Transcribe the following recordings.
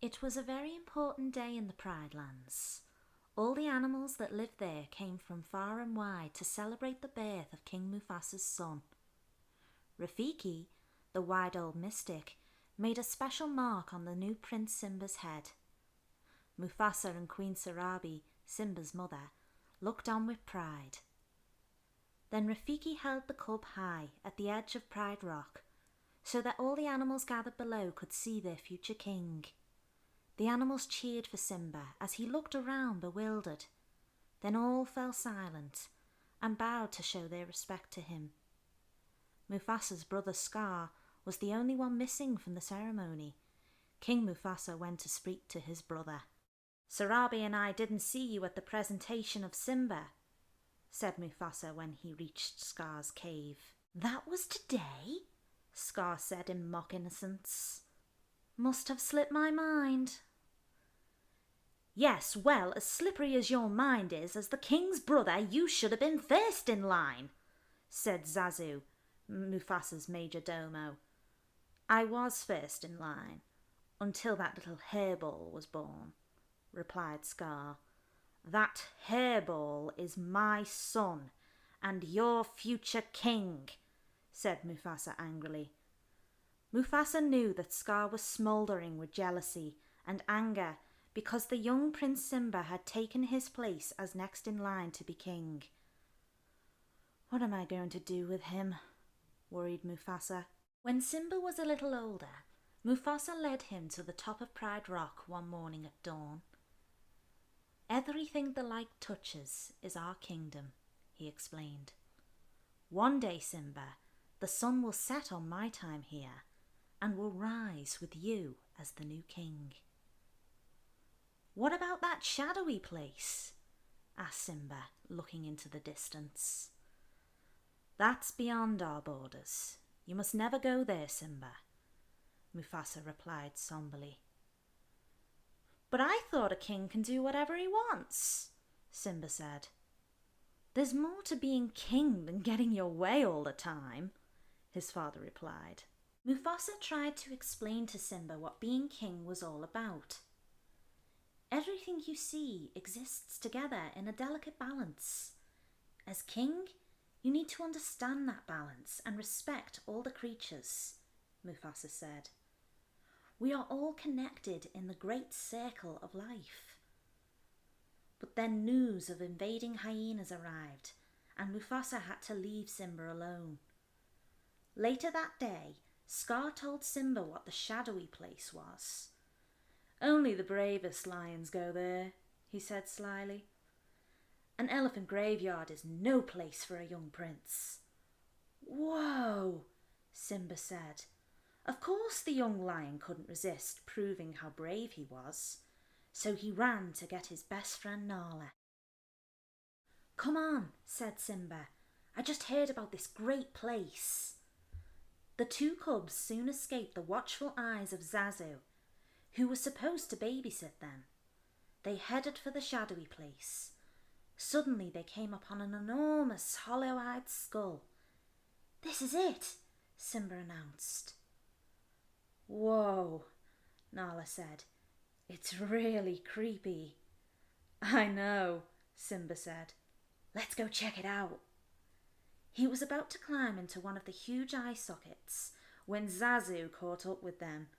It was a very important day in the Pride Lands. All the animals that lived there came from far and wide to celebrate the birth of King Mufasa's son. Rafiki, the wide old mystic, made a special mark on the new Prince Simba's head. Mufasa and Queen Sarabi, Simba's mother, looked on with pride. Then Rafiki held the cub high at the edge of Pride Rock, so that all the animals gathered below could see their future king. The animals cheered for Simba as he looked around bewildered. Then all fell silent and bowed to show their respect to him. Mufasa's brother Scar was the only one missing from the ceremony. King Mufasa went to speak to his brother. "Sarabi and I didn't see you at the presentation of Simba," said Mufasa when he reached Scar's cave. "That was today?" Scar said in mock innocence. "Must have slipped my mind." "Yes, well, as slippery as your mind is, as the king's brother, you should have been first in line," said Zazu, Mufasa's major domo. "I was first in line, until that little hairball was born," replied Scar. "That hairball is my son, and your future king," said Mufasa angrily. Mufasa knew that Scar was smouldering with jealousy and anger because the young Prince Simba had taken his place as next in line to be king. "What am I going to do with him?" worried Mufasa. When Simba was a little older, Mufasa led him to the top of Pride Rock one morning at dawn. "Everything the light touches is our kingdom," he explained. "One day, Simba, the sun will set on my time here and will rise with you as the new king." "What about that shadowy place?" asked Simba, looking into the distance. "That's beyond our borders. You must never go there, Simba," Mufasa replied somberly. "But I thought a king can do whatever he wants," Simba said. "There's more to being king than getting your way all the time," his father replied. Mufasa tried to explain to Simba what being king was all about. "Everything you see exists together in a delicate balance. As king, you need to understand that balance and respect all the creatures," Mufasa said. "We are all connected in the great circle of life." But then news of invading hyenas arrived, and Mufasa had to leave Simba alone. Later that day, Scar told Simba what the shadowy place was. "Only the bravest lions go there," he said slyly. "An elephant graveyard is no place for a young prince." "Whoa," Simba said. Of course the young lion couldn't resist proving how brave he was, so he ran to get his best friend Nala. "Come on," said Simba. "I just heard about this great place." The two cubs soon escaped the watchful eyes of Zazu, who was supposed to babysit them. They headed for the shadowy place. Suddenly they came upon an enormous hollow-eyed skull. "This is it," Simba announced. "Whoa," Nala said. "It's really creepy." "I know," Simba said. "Let's go check it out." He was about to climb into one of the huge eye sockets when Zazu caught up with them.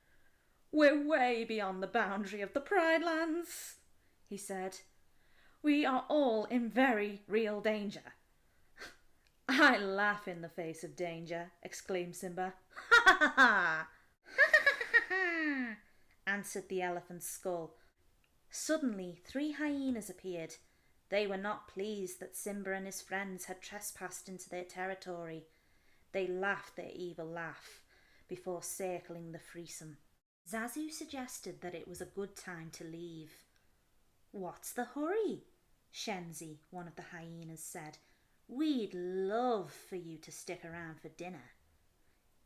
"We're way beyond the boundary of the Pride Lands," he said. "We are all in very real danger." "I laugh in the face of danger," exclaimed Simba. "Ha ha ha ha! Ha ha ha ha!" answered the elephant's skull. Suddenly 3 hyenas appeared. They were not pleased that Simba and his friends had trespassed into their territory. They laughed their evil laugh before circling the threesome. Zazu suggested that it was a good time to leave. "What's the hurry?" Shenzi, one of the hyenas, said. "We'd love for you to stick around for dinner."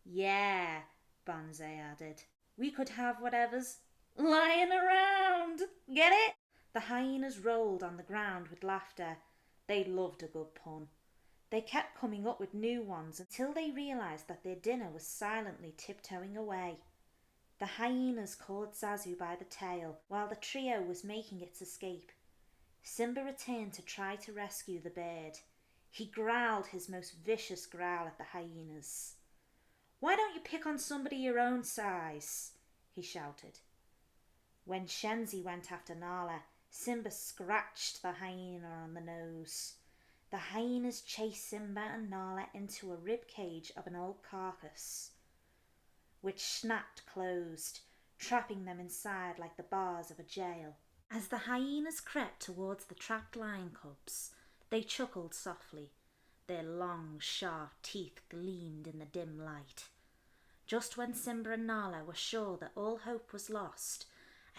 "Yeah," Banzai added. "We could have whatever's lying around. Get it?" The hyenas rolled on the ground with laughter. They loved a good pun. They kept coming up with new ones until they realised that their dinner was silently tiptoeing away. The The hyenas caught Zazu by the tail while the trio was making its escape. Simba returned to try to rescue the bird. He growled his most vicious growl at the hyenas. "Why don't you pick on somebody your own size?" he shouted. When Shenzi went after Nala, Simba scratched the hyena on the nose. The hyenas chased Simba and Nala into a rib cage of an old carcass, which snapped closed, trapping them inside like the bars of a jail. As the hyenas crept towards the trapped lion cubs, they chuckled softly. Their long, sharp teeth gleamed in the dim light. Just when Simba and Nala were sure that all hope was lost,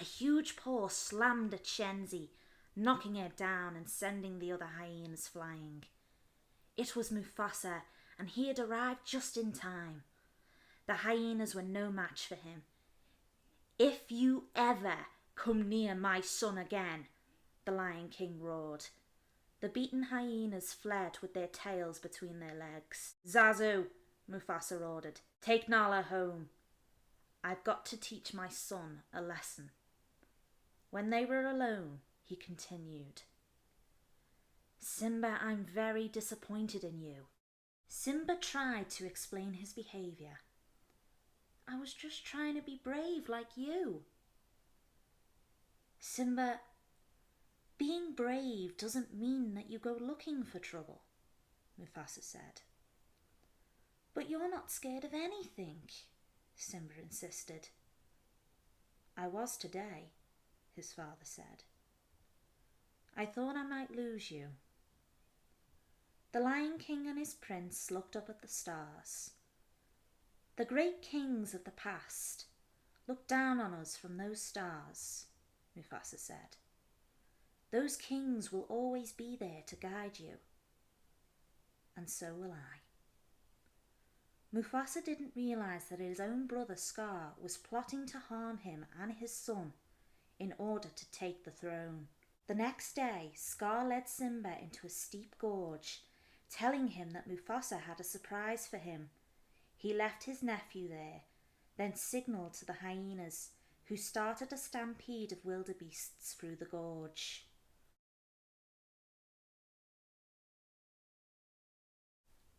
a huge paw slammed at Shenzi, knocking her down and sending the other hyenas flying. It was Mufasa, and he had arrived just in time. The hyenas were no match for him. "If you ever come near my son again," the Lion King roared. The beaten hyenas fled with their tails between their legs. "Zazu," Mufasa ordered, "take Nala home. I've got to teach my son a lesson." When they were alone, he continued, "Simba, I'm very disappointed in you." Simba tried to explain his behaviour. "I was just trying to be brave like you." "Simba, being brave doesn't mean that you go looking for trouble," Mufasa said. "But you're not scared of anything," Simba insisted. "I was today," his father said. "I thought I might lose you." The Lion King and his prince looked up at the stars. "The great kings of the past looked down on us from those stars," Mufasa said. "Those kings will always be there to guide you. And so will I." Mufasa didn't realise that his own brother Scar was plotting to harm him and his son in order to take the throne. The next day, Scar led Simba into a steep gorge, telling him that Mufasa had a surprise for him. He left his nephew there, then signalled to the hyenas, who started a stampede of wildebeests through the gorge.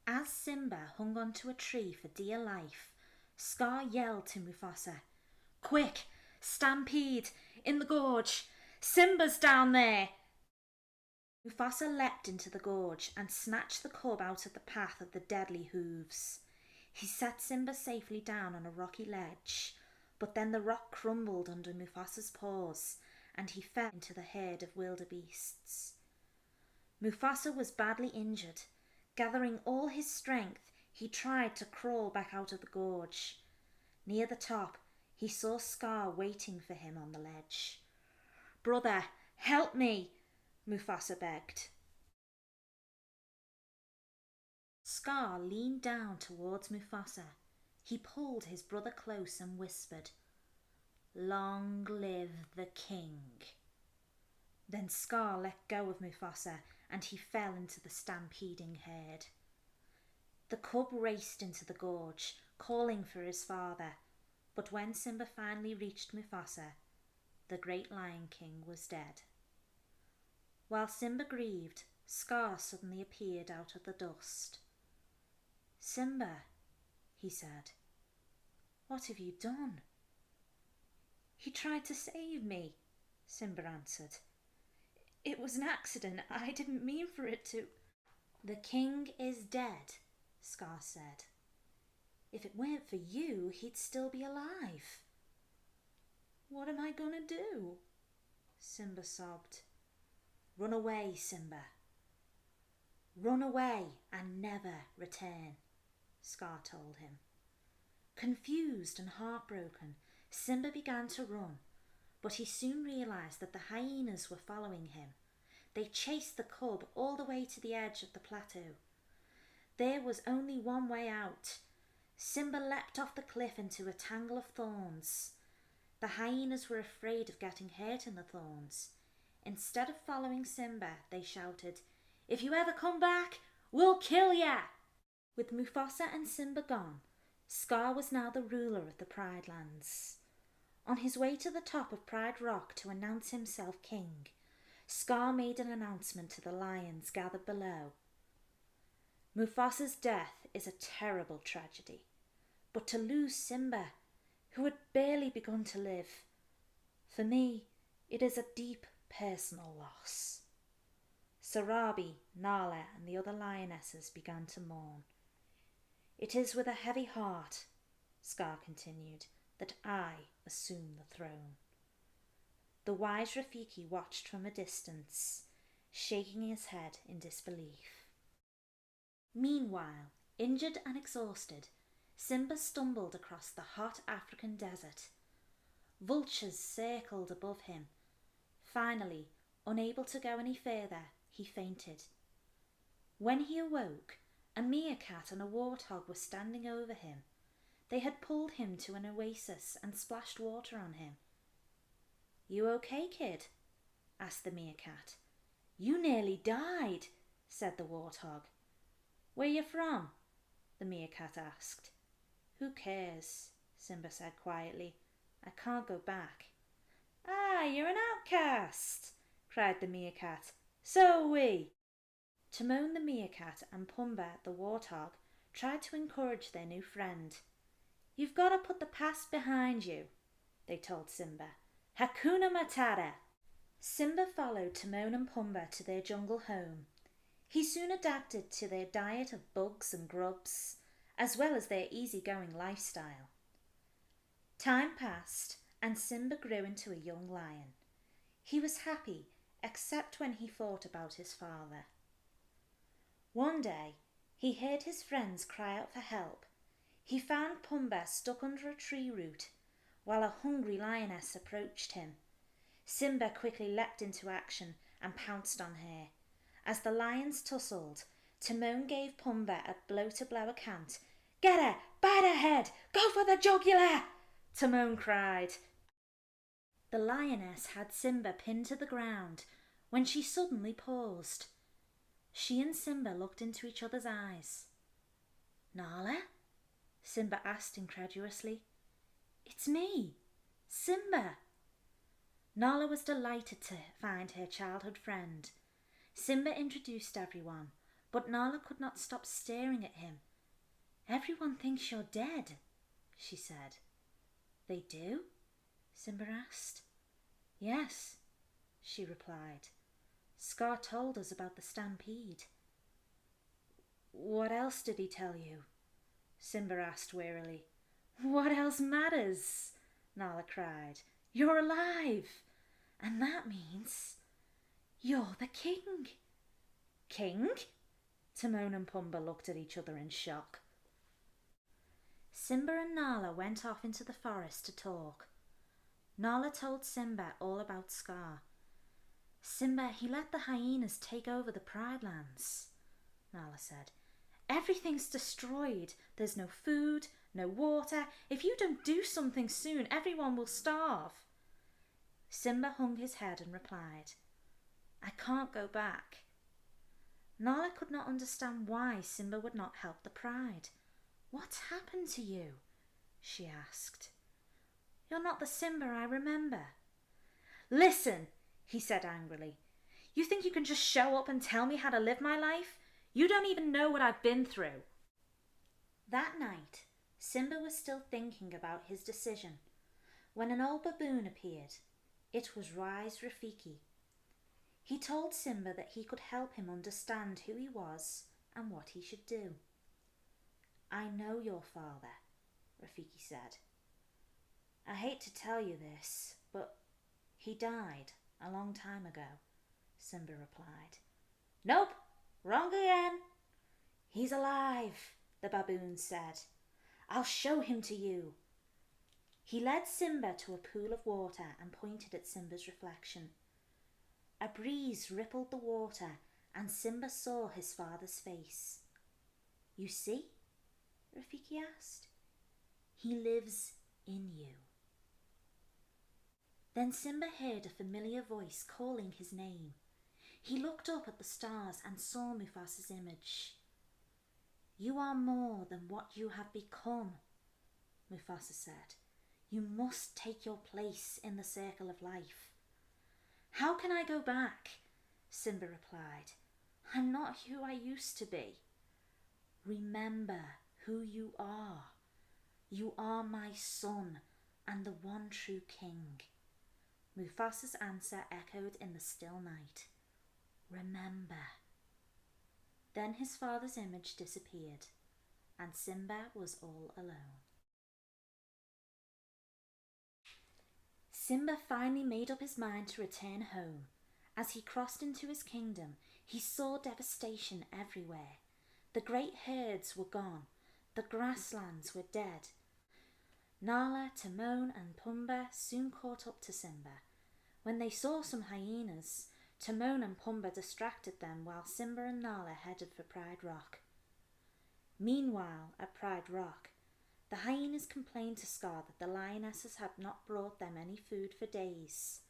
As Simba hung onto a tree for dear life, Scar yelled to Mufasa, "Quick! Stampede! In the gorge! Simba's down there!" Mufasa leapt into the gorge and snatched the cub out of the path of the deadly hooves. He set Simba safely down on a rocky ledge, but then the rock crumbled under Mufasa's paws and he fell into the herd of wildebeests. Mufasa was badly injured. Gathering all his strength, he tried to crawl back out of the gorge. Near the top, he saw Scar waiting for him on the ledge. "Brother, help me," Mufasa begged. Scar leaned down towards Mufasa. He pulled his brother close and whispered, "Long live the king." Then Scar let go of Mufasa and he fell into the stampeding herd. The cub raced into the gorge, calling for his father, but when Simba finally reached Mufasa, the great Lion King was dead. While Simba grieved, Scar suddenly appeared out of the dust. "Simba," he said, "what have you done?" "He tried to save me," Simba answered. "It was an accident. I didn't mean for it to—" "The king is dead," Scar said. "If it weren't for you, he'd still be alive." "What am I going to do?" Simba sobbed. "Run away, Simba. Run away and never return," Scar told him. Confused and heartbroken, Simba began to run, but he soon realised that the hyenas were following him. They chased the cub all the way to the edge of the plateau. There was only one way out. Simba leapt off the cliff into a tangle of thorns. The hyenas were afraid of getting hurt in the thorns. Instead of following Simba, they shouted, "If you ever come back, we'll kill ya!" With Mufasa and Simba gone, Scar was now the ruler of the Pride Lands. On his way to the top of Pride Rock to announce himself king, Scar made an announcement to the lions gathered below. Mufasa's death is a terrible tragedy, but to lose Simba, who had barely begun to live, for me, it is a deep personal loss. Sarabi, Nala and the other lionesses began to mourn. It is with a heavy heart, Scar continued, that I assume the throne. The wise Rafiki watched from a distance, shaking his head in disbelief. Meanwhile, injured and exhausted, Simba stumbled across the hot African desert. Vultures circled above him. Finally, unable to go any further, he fainted. When he awoke, a meerkat and a warthog were standing over him. They had pulled him to an oasis and splashed water on him. "You okay, kid?" asked the meerkat. "You nearly died," said the warthog. "Where you from?" the meerkat asked. "Who cares?" Simba said quietly. "I can't go back." "Ah, you're an outcast!" cried the meerkat. "So are we." Timon the meerkat and Pumbaa the warthog tried to encourage their new friend. "You've got to put the past behind you," they told Simba. "Hakuna Matata." Simba followed Timon and Pumbaa to their jungle home. He soon adapted to their diet of bugs and grubs, as well as their easygoing lifestyle. Time passed, and Simba grew into a young lion. He was happy, except when he thought about his father. One day, he heard his friends cry out for help. He found Pumbaa stuck under a tree root, while a hungry lioness approached him. Simba quickly leapt into action and pounced on her. As the lions tussled, Timon gave Pumbaa a blow-to-blow account. "Get her! Bite her head! Go for the jugular!" Timon cried. The lioness had Simba pinned to the ground when she suddenly paused. She and Simba looked into each other's eyes. "Nala?" Simba asked incredulously. "It's me, Simba." Nala was delighted to find her childhood friend. Simba introduced everyone, but Nala could not stop staring at him. "Everyone thinks you're dead," she said. "They do?" Simba asked. "Yes," she replied. "Scar told us about the stampede." "What else did he tell you?" Simba asked wearily. "What else matters?" Nala cried. "You're alive, and that means you're the king." "King?" Timon and Pumbaa looked at each other in shock. Simba and Nala went off into the forest to talk. Nala told Simba all about Scar. "Simba, he let the hyenas take over the Pride Lands," Nala said. "Everything's destroyed. There's no food, no water. If you don't do something soon, everyone will starve." Simba hung his head and replied, "I can't go back." Nala could not understand why Simba would not help the Pride. "What's happened to you?" she asked. "You're not the Simba I remember." "Listen," he said angrily. "You think you can just show up and tell me how to live my life? You don't even know what I've been through." That night, Simba was still thinking about his decision when an old baboon appeared. It was wise Rafiki. He told Simba that he could help him understand who he was and what he should do. "I know your father," Rafiki said. "I hate to tell you this, but he died a long time ago," Simba replied. "Nope, wrong again." "He's alive," the baboon said. "I'll show him to you." He led Simba to a pool of water and pointed at Simba's reflection. A breeze rippled the water and Simba saw his father's face. "You see?" Rafiki asked. "He lives in you." Then Simba heard a familiar voice calling his name. He looked up at the stars and saw Mufasa's image. "You are more than what you have become," Mufasa said. You must take your place in the circle of life." "How can I go back?" Simba replied. "I'm not who I used to be." "Remember who you are. You are my son and the one true king." Mufasa's answer echoed in the still night. "Remember." Then his father's image disappeared, and Simba was all alone. Simba finally made up his mind to return home. As he crossed into his kingdom, he saw devastation everywhere. The great herds were gone. The grasslands were dead. Nala, Timon and Pumbaa soon caught up to Simba. When they saw some hyenas, Timon and Pumbaa distracted them while Simba and Nala headed for Pride Rock. Meanwhile, at Pride Rock, the hyenas complained to Scar that the lionesses had not brought them any food for days.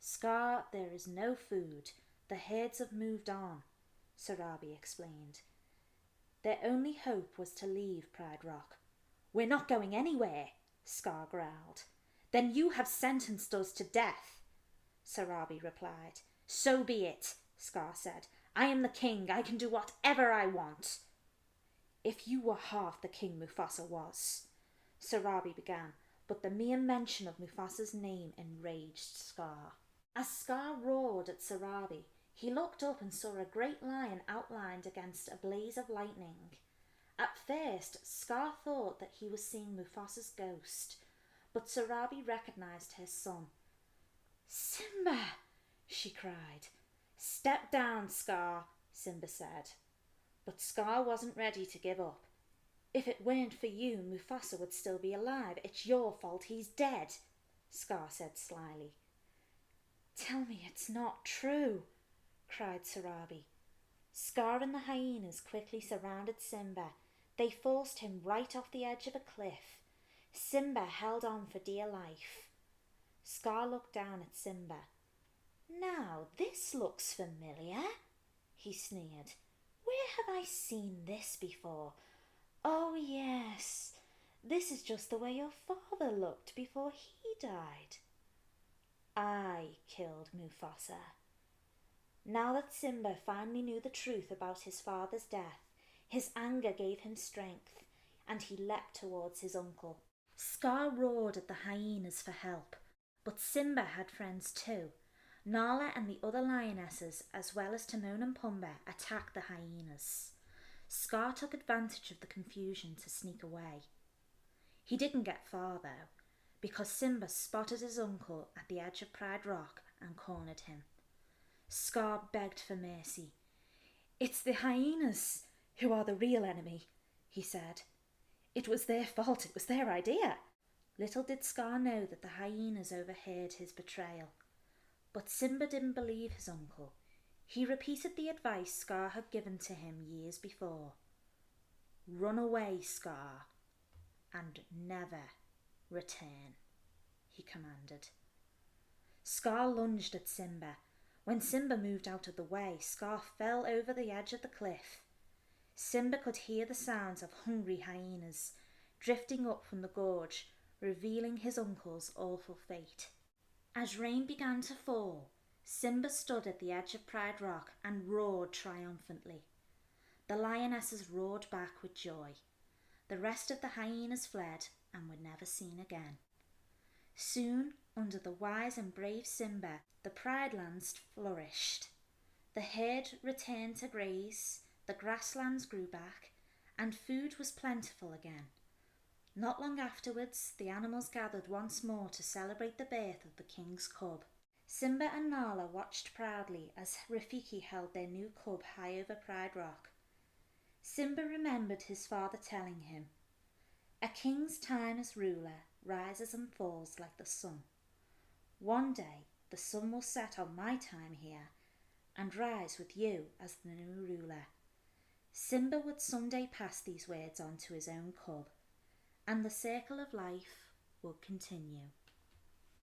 "Scar, there is no food. The herds have moved on," Sarabi explained. Their only hope was to leave Pride Rock. "We're not going anywhere," Scar growled. "Then you have sentenced us to death," Sarabi replied. "So be it," Scar said. "I am the king. I can do whatever I want." "If you were half the king Mufasa was," Sarabi began, but the mere mention of Mufasa's name enraged Scar. As Scar roared at Sarabi, he looked up and saw a great lion outlined against a blaze of lightning. At first, Scar thought that he was seeing Mufasa's ghost, but Sarabi recognized his son. "Simba!" she cried. "Step down, Scar," Simba said. But Scar wasn't ready to give up. "If it weren't for you, Mufasa would still be alive. It's your fault he's dead," Scar said slyly. "Tell me it's not true," cried Sarabi. Scar and the hyenas quickly surrounded Simba. They forced him right off the edge of a cliff. Simba held on for dear life. Scar looked down at Simba. "Now this looks familiar," he sneered. "Where have I seen this before? Oh yes, this is just the way your father looked before he died. I killed Mufasa." Now that Simba finally knew the truth about his father's death, his anger gave him strength, and he leapt towards his uncle. Scar roared at the hyenas for help, but Simba had friends too. Nala and the other lionesses, as well as Timon and Pumbaa, attacked the hyenas. Scar took advantage of the confusion to sneak away. He didn't get far though, because Simba spotted his uncle at the edge of Pride Rock and cornered him. Scar begged for mercy. "It's the hyenas who are the real enemy," he said. "It was their fault. It was their idea." Little did Scar know that the hyenas overheard his betrayal. But Simba didn't believe his uncle. He repeated the advice Scar had given to him years before. "Run away, Scar, and never return," he commanded. Scar lunged at Simba. When Simba moved out of the way, Scar fell over the edge of the cliff. Simba could hear the sounds of hungry hyenas drifting up from the gorge, revealing his uncle's awful fate. As rain began to fall, Simba stood at the edge of Pride Rock and roared triumphantly. The lionesses roared back with joy. The rest of the hyenas fled and were never seen again. Soon, under the wise and brave Simba, the Pride Lands flourished. The herd returned to graze, the grasslands grew back, and food was plentiful again. Not long afterwards, the animals gathered once more to celebrate the birth of the king's cub. Simba and Nala watched proudly as Rafiki held their new cub high over Pride Rock. Simba remembered his father telling him, "A king's time as ruler rises and falls like the sun. One day the sun will set on my time here and rise with you as the new ruler." Simba would someday pass these words on to his own cub, and the circle of life would continue.